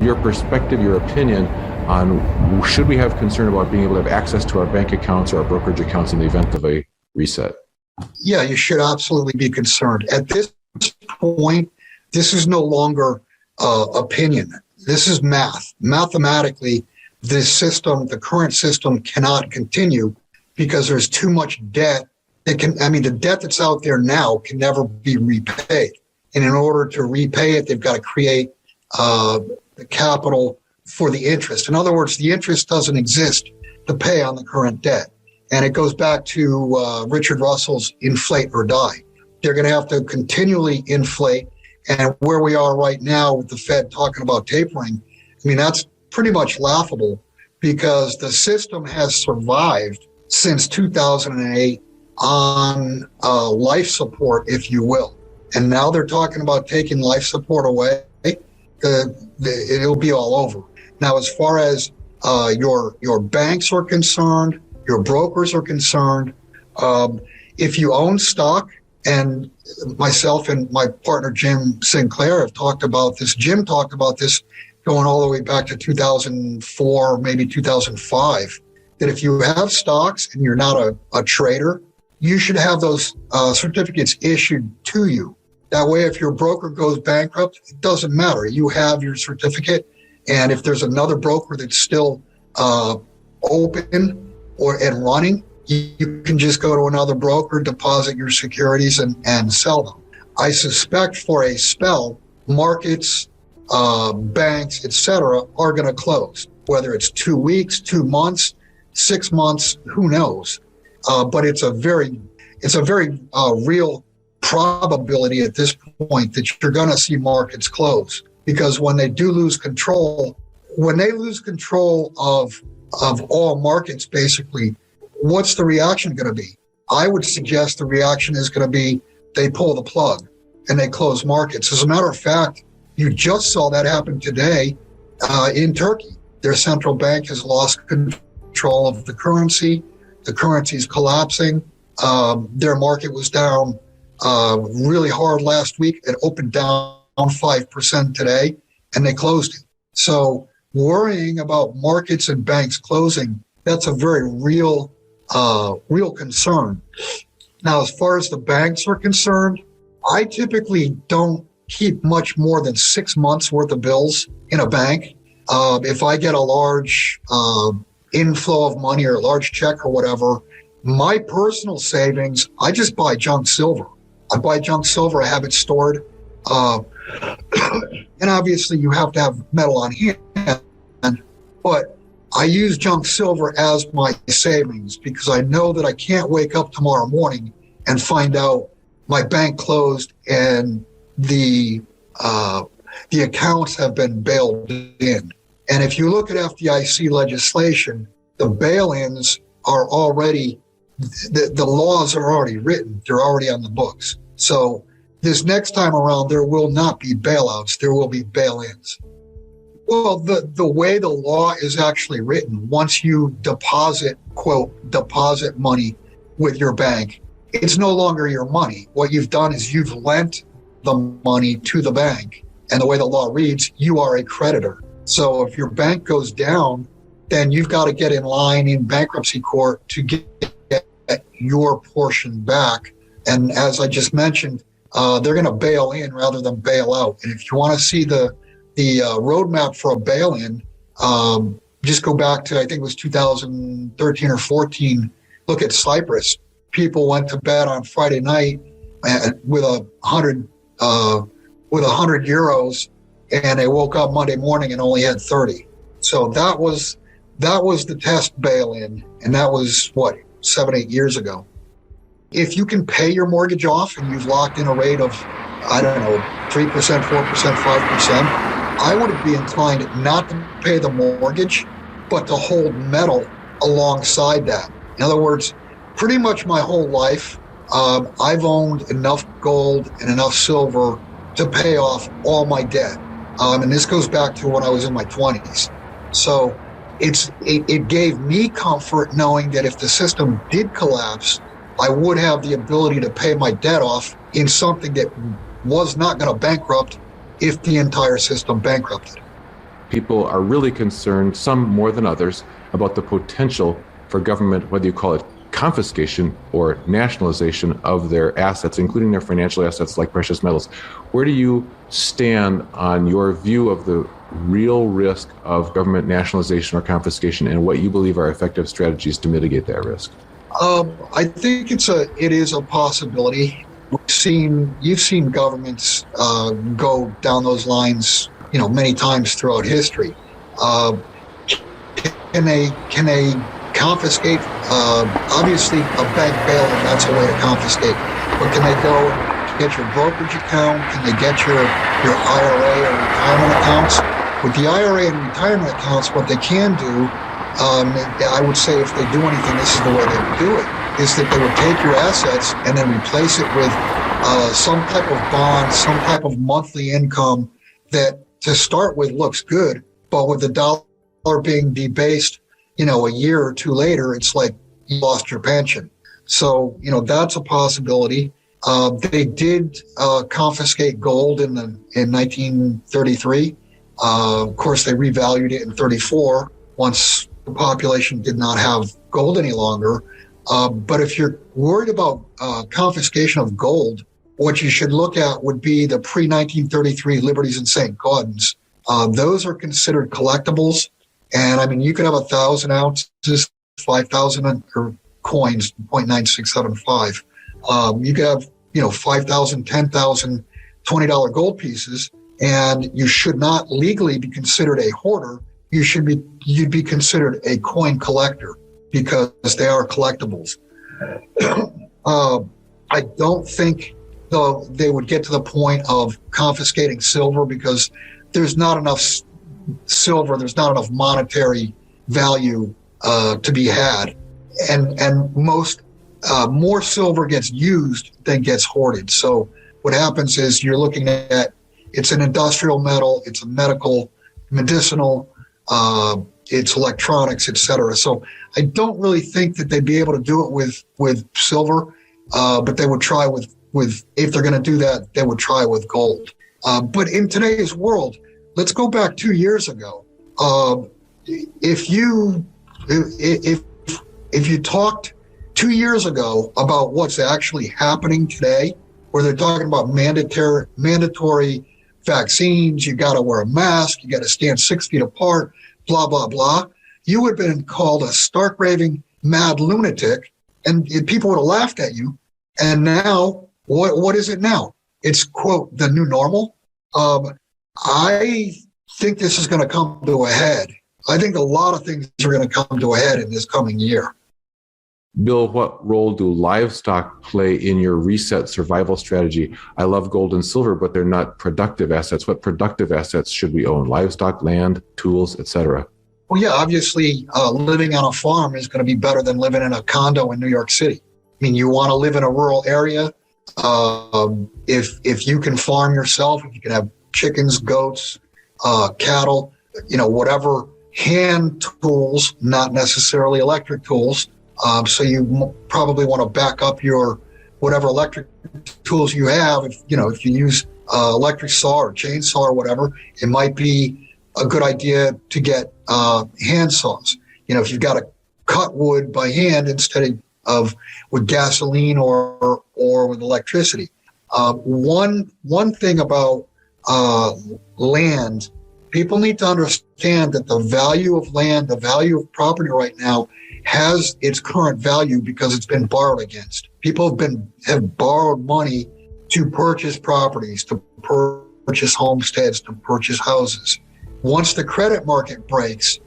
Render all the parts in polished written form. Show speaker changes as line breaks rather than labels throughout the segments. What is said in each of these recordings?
your perspective, your opinion on should we have concern about being able to have access to our bank accounts or our brokerage accounts in the event of a reset?
Yeah, you should absolutely be concerned. At this point, this is no longer opinion. This is math. Mathematically, this system, the current system, cannot continue because there's too much debt. The debt that's out there now can never be repaid. And in order to repay it, they've got to create the capital for the interest. In other words, the interest doesn't exist to pay on the current debt. And it goes back to Richard Russell's inflate or die. They're going to have to continually inflate. And where we are right now with the Fed talking about tapering, that's pretty much laughable because the system has survived since 2008 on life support, if you will. And now they're talking about taking life support away. It'll be all over. Now, as far as your banks are concerned, your brokers are concerned, if you own stock, and myself and my partner Jim Sinclair have talked about this. Jim talked about this going all the way back to 2004, maybe 2005, that if you have stocks and you're not a trader, you should have those certificates issued to you. That way, if your broker goes bankrupt, it doesn't matter. You have your certificate. And if there's another broker that's still open and running, you can just go to another broker, deposit your securities, and sell them. I suspect for a spell, markets, banks, etc., are going to close. Whether it's 2 weeks, 2 months, 6 months, who knows? But it's a very real probability at this point that you're going to see markets close, because when they do lose control, of all markets, basically, what's the reaction going to be? I would suggest the reaction is going to be they pull the plug and they close markets. As a matter of fact, you just saw that happen today in Turkey. Their central bank has lost control of the currency. The currency is collapsing. Their market was down really hard last week. It opened down 5% today, and they closed it. So worrying about markets and banks closing, that's a very real concern. Now, as far as the banks are concerned, I typically don't keep much more than 6 months worth of bills in a bank. If I get a large inflow of money or a large check or whatever, my personal savings, I just buy junk silver. I buy junk silver. I have it stored. And obviously you have to have metal on hand, but I use junk silver as my savings because I know that I can't wake up tomorrow morning and find out my bank closed and the accounts have been bailed in. And if you look at FDIC legislation, the bail-ins are already, the laws are already written. They're already on the books. So this next time around, there will not be bailouts. There will be bail-ins. Well, the way the law is actually written, once you deposit, quote, deposit money with your bank, it's no longer your money. What you've done is you've lent the money to the bank. And the way the law reads, you are a creditor. So if your bank goes down, then you've got to get in line in bankruptcy court to get your portion back. And as I just mentioned, they're going to bail in rather than bail out. And if you want to see the roadmap for a bail-in, just go back to, I think it was 2013 or 14. Look at Cyprus. People went to bed on Friday night with 100 euros, and they woke up Monday morning and only had 30. So that was the test bail-in, and that was 7-8 years ago. If you can pay your mortgage off and you've locked in a rate of, 3%, 4%, 5%, I would be inclined not to pay the mortgage, but to hold metal alongside that. In other words, pretty much my whole life, I've owned enough gold and enough silver to pay off all my debt. And this goes back to when I was in my 20s. So it gave me comfort knowing that if the system did collapse, I would have the ability to pay my debt off in something that was not going to bankrupt if the entire system bankrupted.
people are really concerned, some more than others, about the potential for government, whether you call it confiscation or nationalization of their assets, including their financial assets like precious metals. Where do you stand on your view of the real risk of government nationalization or confiscation, and what you believe are effective strategies to mitigate that risk?
I think it is a possibility. You've seen governments go down those lines, many times throughout history. Can they confiscate? Obviously, a bank bailout, that's a way to confiscate. But can they go and get your brokerage account? Can they get your IRA or retirement accounts? With the IRA and retirement accounts, what they can do, I would say if they do anything, this is the way they would do it, is that they would take your assets and then replace it with some type of bond, some type of monthly income that to start with looks good, but with the dollar being debased, a year or two later, it's like you lost your pension. So, that's a possibility. They did confiscate gold in 1933. Of course, they revalued it in 34 once the population did not have gold any longer. But if you're worried about confiscation of gold, what you should look at would be the pre-1933 Liberties and St. Gaudens. Those are considered collectibles. And I mean, you could have 1,000 ounces, 5,000 or coins, 0.9675. You could have, 5,000, 10,000, $20 gold pieces, and you should not legally be considered a hoarder. You'd be considered a coin collector because they are collectibles. I don't think though they would get to the point of confiscating silver because there's not enough silver, there's not enough monetary value to be had, and most more silver gets used than gets hoarded. So what happens is you're looking at, it's an industrial metal, it's a medicinal, it's electronics, etc. So I don't really think that they'd be able to do it with silver, but they would try with if they're going to do that, they would try with gold. But in today's world, let's go back 2 years ago. If you talked 2 years ago about what's actually happening today, where they're talking about mandatory vaccines, you got to wear a mask, you got to stand 6 feet apart, blah, blah, blah, you would have been called a stark raving mad lunatic, and people would have laughed at you. And now, what is it now? It's, quote, the new normal. I think this is going to come to a head. I think a lot of things are going to come to a head in this coming year.
Bill, what role do livestock play in your reset survival strategy? I love gold and silver, but they're not productive assets. What productive assets should we own? Livestock, land, tools, etc.
Well, yeah, obviously, living on a farm is going to be better than living in a condo in New York City. I mean, you want to live in a rural area. If you can farm yourself, if you can have chickens, goats, cattle, whatever hand tools, not necessarily electric tools. So you probably want to back up your whatever electric tools you have. If you use electric saw or chainsaw or whatever, it might be a good idea to get hand saws. If you've got to cut wood by hand instead of with gasoline or with electricity. One thing about land, people need to understand that the value of land, the value of property right now has its current value because it's been borrowed against. People have borrowed money to purchase properties, to purchase homesteads, to purchase houses. Once the credit market breaks,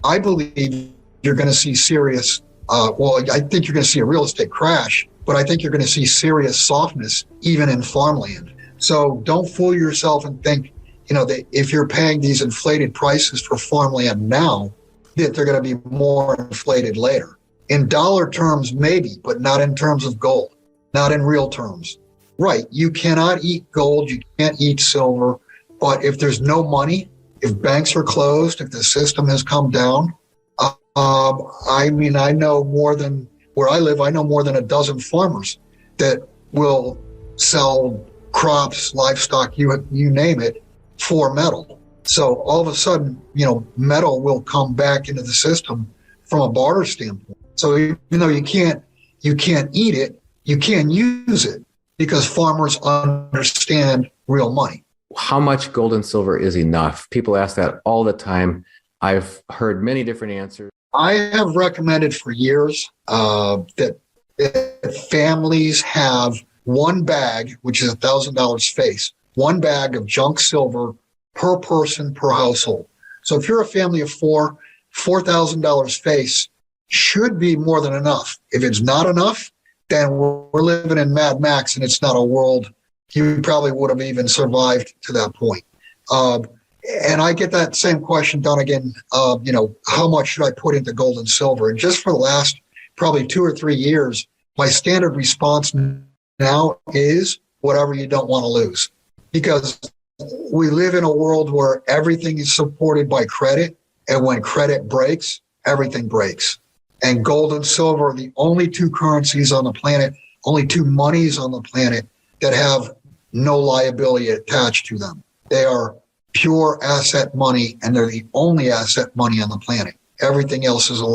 I believe you're going to see serious, I think you're going to see a real estate crash, but I think you're going to see serious softness even in farmland. So don't fool yourself and think, that if you're paying these inflated prices for farmland now, that they're going to be more inflated later. In dollar terms, maybe, but not in terms of gold, not in real terms. Right, you cannot eat gold, you can't eat silver, but if there's no money, if banks are closed, if the system has come down, I know more than, where I live, I know more than a dozen farmers that will sell crops, livestock, you name it, for metal. So all of a sudden, metal will come back into the system from a barter standpoint. So even though you can't eat it, you can use it because farmers understand real money.
How much gold and silver is enough? People ask that all the time. I've heard many different answers.
I have recommended for years that families have one bag, which is $1,000 face, one bag of junk silver per person per household. So if you're a family of four, $4,000 face should be more than enough. If it's not enough, then we're living in Mad Max, and it's not a world you probably would have even survived to that point. And I get that same question done again, how much should I put into gold and silver? And just for the last probably 2 or 3 years, my standard response now is whatever you don't want to lose. Because we live in a world where everything is supported by credit. And when credit breaks, everything breaks. And gold and silver are the only two currencies on the planet, only two monies on the planet that have no liability attached to them. They are pure asset money, and they're the only asset money on the planet. Everything else is a